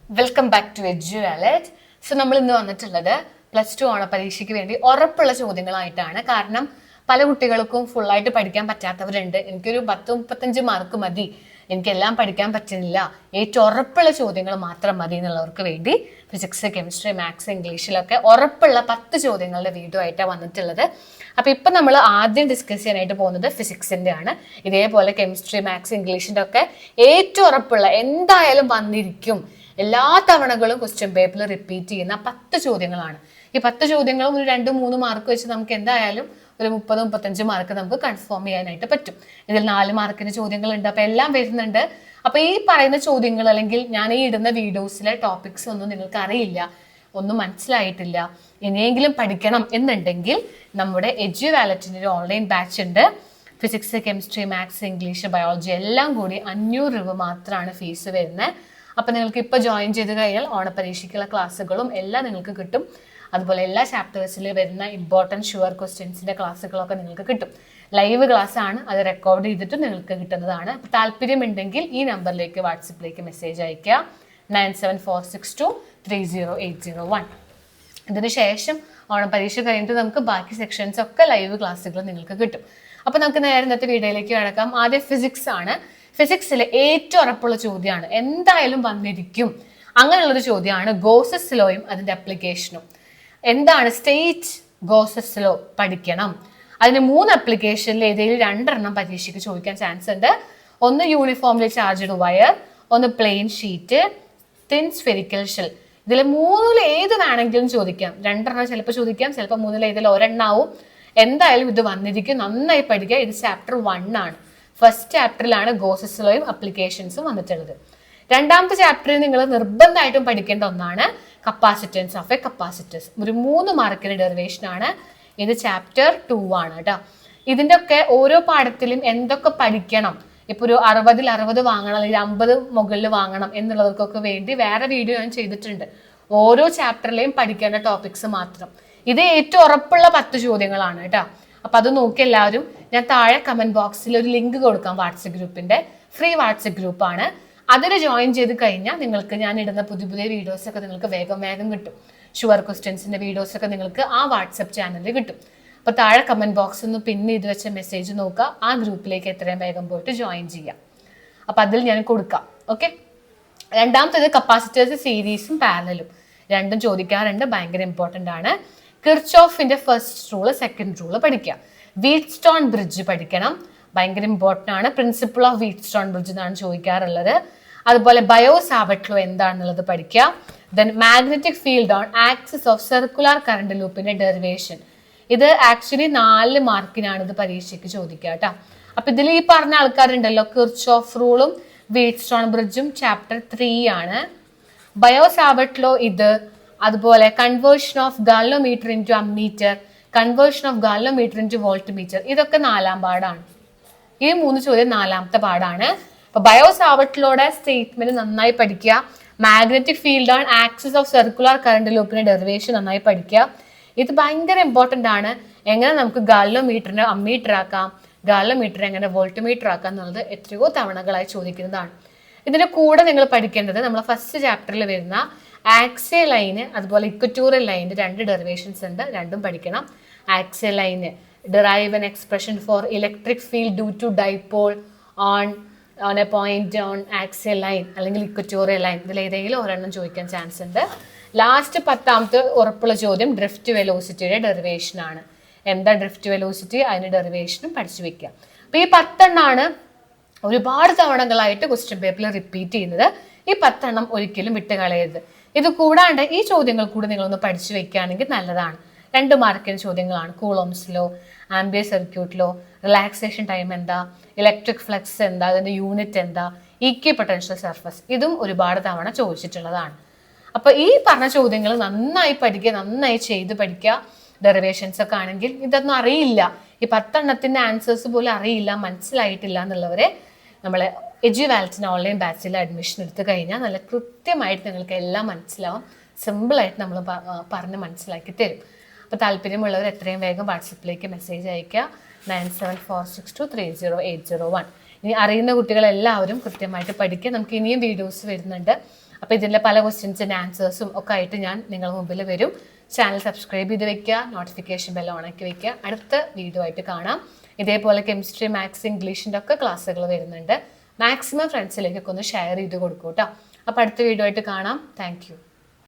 Welcome back to Edu Wallet. So നമ്മൾ ഇന്ന് വന്നിട്ടുള്ളത് +2 ഓണപരീക്ഷയ്ക്ക് വേണ്ടി ഉറപ്പുള്ള ചോദ്യങ്ങളായിട്ടാണ്. കാരണം പല കുട്ടികൾക്കും ഫുള്ളായിട്ട് പഠിക്കാൻ പറ്റാത്തവരുണ്ട്. എനിക്കൊരു 10-35 മാർക്ക് മതി, എനിക്കെല്ലാം പഠിക്കാൻ പറ്റുന്നില്ല, ഏറ്റവും ഉറപ്പുള്ള ചോദ്യങ്ങൾ മാത്രം മതി എന്നുള്ളവർക്ക് വേണ്ടി ഫിസിക്സ്, കെമിസ്ട്രി, മാത്സ്, ഇംഗ്ലീഷിലൊക്കെ ഉറപ്പുള്ള 10 ചോദ്യങ്ങളുടെ വീഡിയോ ആയിട്ടാണ് വന്നിട്ടുള്ളത്. അപ്പൊ ഇപ്പൊ നമ്മൾ ആദ്യം ഡിസ്കസ് ചെയ്യാനായിട്ട് പോകുന്നത് ഫിസിക്സിന്റെ ആണ്. ഇതേപോലെ കെമിസ്ട്രി, മാത്സ്, ഇംഗ്ലീഷിന്റെ ഒക്കെ ഏറ്റവും ഉറപ്പുള്ള, എന്തായാലും വന്നിരിക്കും, എല്ലാ തവണകളും ക്വസ്റ്റ്യൻ പേപ്പറിൽ റിപ്പീറ്റ് ചെയ്യുന്ന 10 ചോദ്യങ്ങളാണ്. ഈ 10 ചോദ്യങ്ങളും ഒരു 2-3 മാർക്ക് വെച്ച് നമുക്ക് എന്തായാലും ഒരു 30-35 മാർക്ക് നമുക്ക് കൺഫേം ചെയ്യാനായിട്ട് പറ്റും. ഇതിൽ 4 മാർക്കിന്റെ ചോദ്യങ്ങളുണ്ട്. അപ്പൊ എല്ലാം വരുന്നുണ്ട്. അപ്പൊ ഈ പറയുന്ന ചോദ്യങ്ങൾ അല്ലെങ്കിൽ ഞാൻ ഈ ഇടുന്ന വീഡിയോസിലെ ടോപ്പിക്സ് ഒന്നും നിങ്ങൾക്ക് അറിയില്ല, ഒന്നും മനസ്സിലായിട്ടില്ല, ഇനിയെങ്കിലും പഠിക്കണം എന്നുണ്ടെങ്കിൽ നമ്മുടെ എഡ്യു വാലറ്റിന്റെ ഒരു ഓൺലൈൻ ബാച്ച് ഉണ്ട്. Physics, chemistry, maths, English, biology എല്ലാം കൂടി 500 രൂപ മാത്രമാണ് ഫീസ് വരുന്നത്. അപ്പൊ നിങ്ങൾക്ക് ഇപ്പൊ ജോയിൻ ചെയ്ത് കഴിഞ്ഞാൽ ഓണപരീക്ഷയ്ക്കുള്ള ക്ലാസ്സുകളും എല്ലാം നിങ്ങൾക്ക് കിട്ടും. അതുപോലെ എല്ലാ ചാപ്റ്റേഴ്സിൽ വരുന്ന ഇമ്പോർട്ടൻറ്റ് ഷുവർ ക്വസ്റ്റ്യൻസിന്റെ ക്ലാസ്സുകളൊക്കെ നിങ്ങൾക്ക് കിട്ടും. ലൈവ് ക്ലാസ് ആണ്, അത് റെക്കോർഡ് ചെയ്തിട്ട് നിങ്ങൾക്ക് കിട്ടുന്നതാണ്. അപ്പൊ താല്പര്യമുണ്ടെങ്കിൽ ഈ നമ്പറിലേക്ക് വാട്സപ്പിലേക്ക് മെസ്സേജ് അയക്കുക 9746230801. ഇതിന് ശേഷം ഓണപരീക്ഷ കഴിഞ്ഞിട്ട് നമുക്ക് ബാക്കി സെക്ഷൻസ് ഒക്കെ ലൈവ് ക്ലാസ്സുകൾ നിങ്ങൾക്ക് കിട്ടും. അപ്പൊ നമുക്ക് നേരെ ഇന്നത്തെ വീഡിയോയിലേക്ക് കിടക്കാം. ആദ്യം ഫിസിക്സ് ആണ്. ഫിസിക്സിലെ ഏറ്റവും ഉറപ്പുള്ള ചോദ്യമാണ്, എന്തായാലും വന്നിരിക്കും, അങ്ങനെയുള്ളൊരു ചോദ്യമാണ് ഗോസസ് ലോയും അതിന്റെ അപ്ലിക്കേഷനും. എന്താണ് സ്റ്റേറ്റ് ഗോസസ് ലോ? പഠിക്കണം. അതിന് 3 അപ്ലിക്കേഷനിൽ ഏതെങ്കിലും 2 പരീക്ഷയ്ക്ക് ചോദിക്കാൻ ചാൻസ് ഉണ്ട്. ഒന്ന് യൂണിഫോംലി ചാർജ്ഡ് വയർ, ഒന്ന് plane sheet, thin spherical shell. ഇതിൽ 3 ഏത് വേണമെങ്കിലും ചോദിക്കാം. 2 ചിലപ്പോൾ ചോദിക്കാം, ചിലപ്പോൾ 3 ഏതിൽ ഒരെണ്ണാവും. എന്തായാലും ഇത് വന്നിരിക്കും, നന്നായി പഠിക്കുക. ഇത് ചാപ്റ്റർ 1 ആണ്. ഫസ്റ്റ് ചാപ്റ്ററിലാണ് ഗോസസ് ലോയും അപ്ലിക്കേഷൻസും വന്നിട്ടുള്ളത്. രണ്ടാമത്തെ ചാപ്റ്ററിൽ നിങ്ങൾ നിർബന്ധമായിട്ടും പഠിക്കേണ്ട ഒന്നാണ് കപ്പാസിറ്റൻസ് ഓഫ് എ കപ്പാസിറ്റർസ്. ഒരു 3 മാർക്കിന്റെ ഡെറിവേഷൻ ആണ്. ഇത് ചാപ്റ്റർ 2 ആണ് കേട്ടോ. ഇതിന്റെ ഒക്കെ ഓരോ പാഠത്തിലും എന്തൊക്കെ പഠിക്കണം, ഇപ്പൊ ഒരു 60 വാങ്ങണം അല്ലെങ്കിൽ 50 മുകളിൽ വാങ്ങണം എന്നുള്ളവർക്കൊക്കെ വേണ്ടി വേറെ വീഡിയോ ഞാൻ ചെയ്തിട്ടുണ്ട്. ഓരോ ചാപ്റ്ററിലെയും പഠിക്കേണ്ട ടോപ്പിക്സ് മാത്രം. ഇത് ഏറ്റവും ഉറപ്പുള്ള 10 ചോദ്യങ്ങളാണ് കേട്ടോ. അപ്പൊ അത് നോക്കി എല്ലാവരും, ഞാൻ താഴെ കമന്റ് ബോക്സിൽ ഒരു ലിങ്ക് കൊടുക്കാം, വാട്സപ്പ് ഗ്രൂപ്പിന്റെ ഫ്രീ വാട്സപ്പ് ഗ്രൂപ്പാണ്. അതിൽ ജോയിൻ ചെയ്ത് കഴിഞ്ഞാൽ നിങ്ങൾക്ക് ഞാൻ ഇടുന്ന പുതിയ പുതിയ വീഡിയോസ് ഒക്കെ നിങ്ങൾക്ക് വേഗം കിട്ടും. ഷുവർ ക്വസ്റ്റ്യൻസിന്റെ വീഡിയോസ് ഒക്കെ നിങ്ങൾക്ക് ആ വാട്സപ്പ് ചാനലിൽ കിട്ടും. അപ്പൊ താഴെ കമന്റ് ബോക്സിൽ നിന്ന് പിന്നെ ഇത് വെച്ച മെസ്സേജ് നോക്കുക, ആ ഗ്രൂപ്പിലേക്ക് എത്രയും വേഗം പോയിട്ട് ജോയിൻ ചെയ്യാം. അപ്പൊ അതിൽ ഞാൻ കൊടുക്കാം. ഓക്കെ. രണ്ടാമത്തേത് കപ്പാസിറ്റേഴ്സ് സീരീസും പാരലലും, രണ്ടും ചോദിക്കാറുണ്ട്, ഭയങ്കര ഇമ്പോർട്ടന്റ് ആണ്. കിർച്ചോഫിന്റെ ഫസ്റ്റ് റൂള്, സെക്കൻഡ് റൂള് പഠിക്കുക. വീറ്റ്സ്റ്റോൺ ബ്രിഡ്ജ് പഠിക്കണം, ഭയങ്കര ഇമ്പോർട്ടന്റ് ആണ്. പ്രിൻസിപ്പിൾ ഓഫ് വീറ്റ്സ്റ്റോൺ ബ്രിഡ്ജ് എന്നാണ് ചോദിക്കാറുള്ളത്. അതുപോലെ ബയോ-സാവർട്ട് ലോ എന്താണെന്നുള്ളത് പഠിക്കുക. Then magnetic field on axis of circular current ലൂപ്പിന്റെ ഡെറിവേഷൻ. ഇത് ആക്ച്വലി 4 മാർക്കിനാണ് ഇത് പരീക്ഷയ്ക്ക് ചോദിക്കുക കേട്ടോ. അപ്പൊ ഇതിൽ ഈ പറഞ്ഞ ആൾക്കാരുണ്ടല്ലോ, കിർച്ചോഫ് റൂളും വീറ്റ്സ്റ്റോൺ ബ്രിഡ്ജും ചാപ്റ്റർ 3 ആണ്. ബയോ-സാവർട്ട് ലോ ഇത്, അതുപോലെ conversion of galvanometer into ammeter, conversion of galvanometer into voltmeter, ഇതൊക്കെ 4ാം പാഠാണ്. ഈ 3 ചോദ്യം 4ാമത്തെ പാഠാണ്. അപ്പൊ ബയോ-സാവർട്ട് ലോയുടെ സ്റ്റേറ്റ്മെന്റ് നന്നായി പഠിക്കുക. Magnetic field on axis of circular current ലൂപ്പിന്റെ ഡെറിവേഷൻ നന്നായി പഠിക്കുക. ഇത് ഭയങ്കര ഇമ്പോർട്ടന്റ് ആണ്. എങ്ങനെ നമുക്ക് ഗാലനോമീറ്ററിനെ അമ്മീറ്റർ ആക്കാം, ഗാലനോമീറ്റർ എങ്ങനെ വോൾട്ട്മീറ്റർ ആക്കാം എന്നുള്ളത് എത്രയോ തവണകളായി ചോദിക്കുന്നതാണ്. ഇതിന്റെ കൂടെ നിങ്ങൾ പഠിക്കേണ്ടത് നമ്മളെ ഫസ്റ്റ് ചാപ്റ്ററിൽ വരുന്ന ആക്സിയൽ ലൈന്, അതുപോലെ ഇക്വറ്റോറിയൽ ലൈനിന്റെ 2 ഡെറിവേഷൻസ് ഉണ്ട്, രണ്ടും പഠിക്കണം. Axial line derive an expression for electric field due to dipole on a point on axial line അല്ലെങ്കിൽ ഇക്വറ്റോറിയൽ ലൈൻ. ഇതിൽ ഏതെങ്കിലും ഒരെണ്ണം ചോദിക്കാൻ ചാൻസ് ഉണ്ട്. ലാസ്റ്റ് 10ാമത്തെ ഉറപ്പുള്ള ചോദ്യം ഡ്രിഫ്റ്റ് വെലോസിറ്റിയുടെ ഡെറിവേഷൻ ആണ്. എന്താ ഡ്രിഫ്റ്റ് വെലോസിറ്റി, അതിന്റെ ഡെറിവേഷനും പഠിച്ചു വെക്കുക. അപ്പൊ ഈ 10 എണ്ണമാണ് ഒരുപാട് തവണകളായിട്ട് ക്വസ്റ്റ്യൻ പേപ്പറിൽ റിപ്പീറ്റ് ചെയ്യുന്നത്. ഈ 10 എണ്ണം ഒരിക്കലും വിട്ടുകളയരുത്. ഇത് കൂടാണ്ട് ഈ ചോദ്യങ്ങൾ കൂടി നിങ്ങളൊന്ന് പഠിച്ചു വെക്കുകയാണെങ്കിൽ നല്ലതാണ്. 2 മാർക്കിന് ചോദ്യങ്ങളാണ്. Coulomb's law, Ampere circuit law, relaxation time എന്താ, ഇലക്ട്രിക് ഫ്ലക്സ് എന്താ, അതിന്റെ യൂണിറ്റ് എന്താ, ഈക്വി പൊട്ടൻഷ്യൽ സർഫസ്, ഇതും ഒരുപാട് തവണ ചോദിച്ചിട്ടുള്ളതാണ്. അപ്പൊ ഈ പറഞ്ഞ ചോദ്യങ്ങൾ നന്നായി പഠിക്കുക, നന്നായി ചെയ്ത് പഠിക്കുക. ഡെറിവേഷൻസ് ഒക്കെ ആണെങ്കിൽ ഇതൊന്നും അറിയില്ല, ഈ 10 എണ്ണത്തിന്റെ ആൻസേഴ്സ് പോലും അറിയില്ല, മനസ്സിലായിട്ടില്ല എന്നുള്ളവരെ നമ്മളെ എഡ്യു വാലറ്റിന് ഓൺലൈൻ ബാച്ചിൽ അഡ്മിഷൻ എടുത്തു കഴിഞ്ഞാൽ നല്ല കൃത്യമായിട്ട് നിങ്ങൾക്ക് എല്ലാം മനസ്സിലാവും. സിമ്പിളായിട്ട് നമ്മൾ പറഞ്ഞ് മനസ്സിലാക്കി തരും. അപ്പോൾ താല്പര്യമുള്ളവർ എത്രയും വേഗം വാട്സപ്പിലേക്ക് മെസ്സേജ് അയയ്ക്കുക 9746230801. ഇനി അറിയുന്ന കുട്ടികളെല്ലാവരും കൃത്യമായിട്ട് പഠിക്കുക. നമുക്ക് ഇനിയും വീഡിയോസ് വരുന്നുണ്ട്. അപ്പോൾ ഇതിൻ്റെ പല ക്വസ്റ്റ്യൻസിൻ്റെ ആൻസേഴ്സും ഒക്കെ ആയിട്ട് ഞാൻ നിങ്ങളുടെ മുമ്പിൽ വരും. ചാനൽ സബ്സ്ക്രൈബ് ചെയ്ത് വെക്കുക, നോട്ടിഫിക്കേഷൻ ബെൽ ഓണാക്കി വെക്കുക. അടുത്ത വീഡിയോ ആയിട്ട് കാണാം. ഇതേപോലെ കെമിസ്ട്രി, മാത്സ്, ഇംഗ്ലീഷിൻ്റെ ഒക്കെ ക്ലാസ്സുകൾ വരുന്നുണ്ട്. മാക്സിമം ഫ്രണ്ട്സിലേക്കൊക്കെ ഒന്ന് ഷെയർ ചെയ്ത് കൊടുക്കൂ കേട്ടോ. അപ്പോൾ അടുത്ത വീഡിയോ ആയിട്ട് കാണാം. താങ്ക്